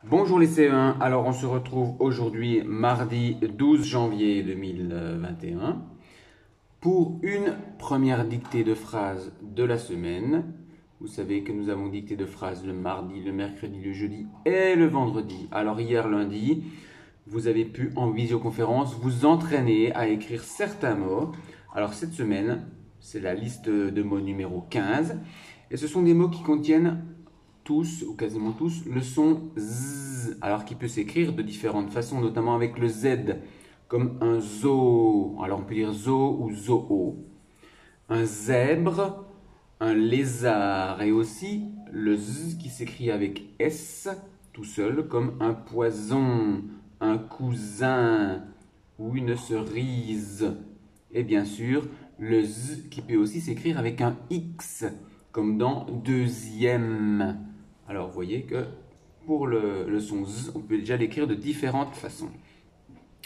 Bonjour les CE1, alors on se retrouve aujourd'hui mardi 12 janvier 2021 pour une première dictée de phrases de la semaine. Vous savez que nous avons dicté de phrases le mardi, le mercredi, le jeudi et le vendredi. Alors hier lundi, vous avez pu en visioconférence vous entraîner à écrire certains mots. Alors cette semaine, c'est la liste de mots numéro 15 et ce sont des mots qui contiennent tous, ou quasiment tous, le son Z, alors qui peut s'écrire de différentes façons, notamment avec le Z, comme un zoo. Alors on peut dire zoo ou zoo. Un zèbre, un lézard, et aussi le Z qui s'écrit avec S, tout seul, comme un poison, un cousin ou une cerise. Et bien sûr, le Z qui peut aussi s'écrire avec un X, comme dans deuxième. Alors, vous voyez que pour le son Z, on peut déjà l'écrire de différentes façons.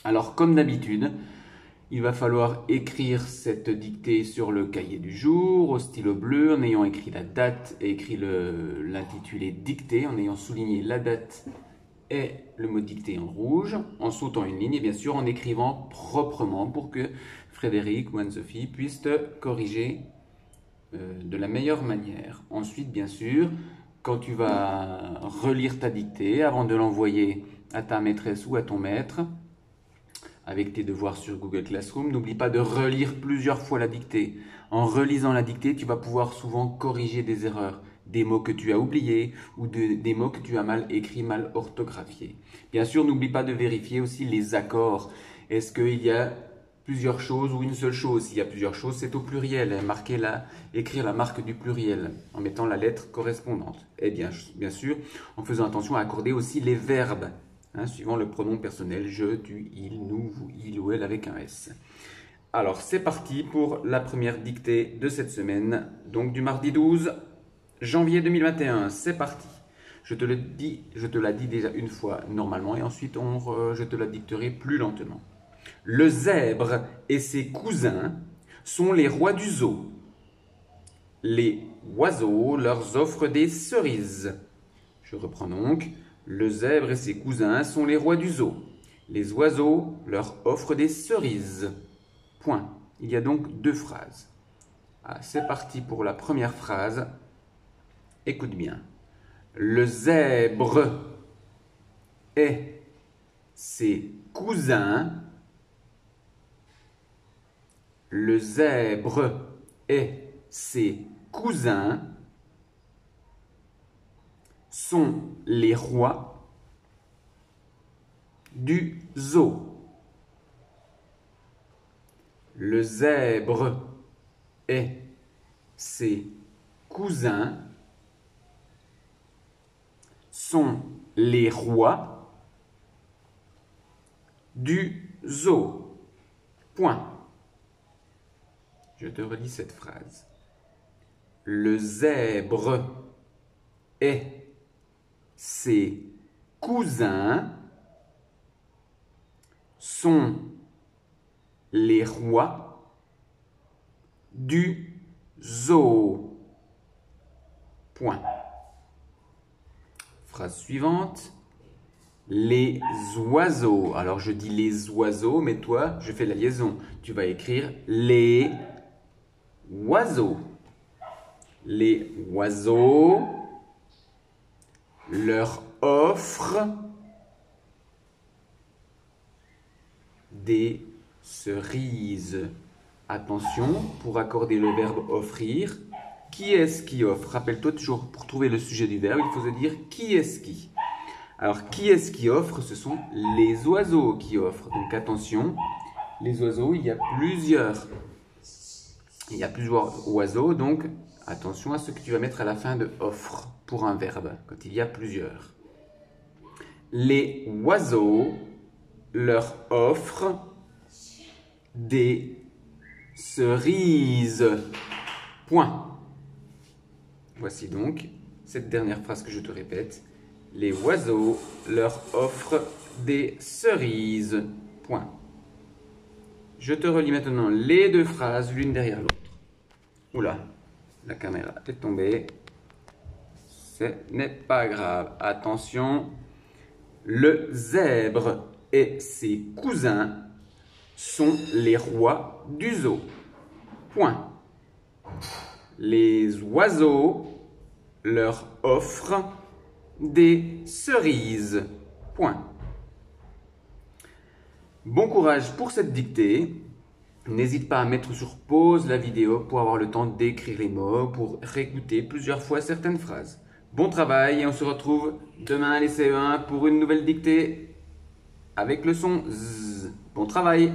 Alors, comme d'habitude, il va falloir écrire cette dictée sur le cahier du jour, au stylo bleu, en ayant écrit la date et écrit l'intitulé dictée, en ayant souligné la date et le mot dictée en rouge, en sautant une ligne et bien sûr en écrivant proprement pour que Frédéric ou Anne-Sophie puissent te corriger de la meilleure manière. Ensuite, bien sûr, quand tu vas relire ta dictée, avant de l'envoyer à ta maîtresse ou à ton maître, avec tes devoirs sur Google Classroom, n'oublie pas de relire plusieurs fois la dictée. En relisant la dictée, tu vas pouvoir souvent corriger des erreurs, des mots que tu as oubliés ou des mots que tu as mal écrits, mal orthographiés. Bien sûr, n'oublie pas de vérifier aussi les accords. Est-ce qu'il y a plusieurs choses ou une seule chose? S'il y a plusieurs choses, c'est au pluriel. Écrire la marque du pluriel en mettant la lettre correspondante. Et bien sûr, en faisant attention à accorder aussi les verbes. Suivant le pronom personnel, je, tu, il, nous, vous, il ou elle avec un S. Alors, c'est parti pour la première dictée de cette semaine, donc du mardi 12 janvier 2021. C'est parti. Je te la dis déjà une fois normalement et ensuite je te la dicterai plus lentement. Le zèbre et ses cousins sont les rois du zoo. Les oiseaux leur offrent des cerises. Je reprends donc. Le zèbre et ses cousins sont les rois du zoo. Les oiseaux leur offrent des cerises. Point. Il y a donc deux phrases. C'est parti pour la première phrase. Écoute bien. Le zèbre et ses cousins. Le zèbre et ses cousins sont les rois du zoo. Le zèbre et ses cousins sont les rois du zoo. Point. Je te relis cette phrase. Le zèbre et ses cousins sont les rois du zoo. Point. Phrase suivante. Les oiseaux. Alors je dis les oiseaux, mais toi, je fais la liaison. Tu vas écrire les oiseaux. Les oiseaux leur offrent des cerises. Attention, pour accorder le verbe offrir, qui est-ce qui offre? Rappelle-toi toujours, pour trouver le sujet du verbe, il faut se dire qui est-ce qui. Alors, qui est-ce qui offre? Ce sont les oiseaux qui offrent. Donc attention, les oiseaux, il y a plusieurs oiseaux, donc attention à ce que tu vas mettre à la fin de offre pour un verbe, quand il y a plusieurs. Les oiseaux leur offrent des cerises. Point. Voici donc cette dernière phrase que je te répète. Les oiseaux leur offrent des cerises. Point. Je te relis maintenant les deux phrases l'une derrière l'autre. Oula, la caméra est tombée. Ce n'est pas grave. Attention, Le zèbre et ses cousins sont les rois du zoo. Point. Les oiseaux leur offrent des cerises. Point. Bon courage pour cette dictée. N'hésite pas à mettre sur pause la vidéo pour avoir le temps d'écrire les mots, pour réécouter plusieurs fois certaines phrases. Bon travail et on se retrouve demain les CE1 pour une nouvelle dictée avec le son Z. Bon travail!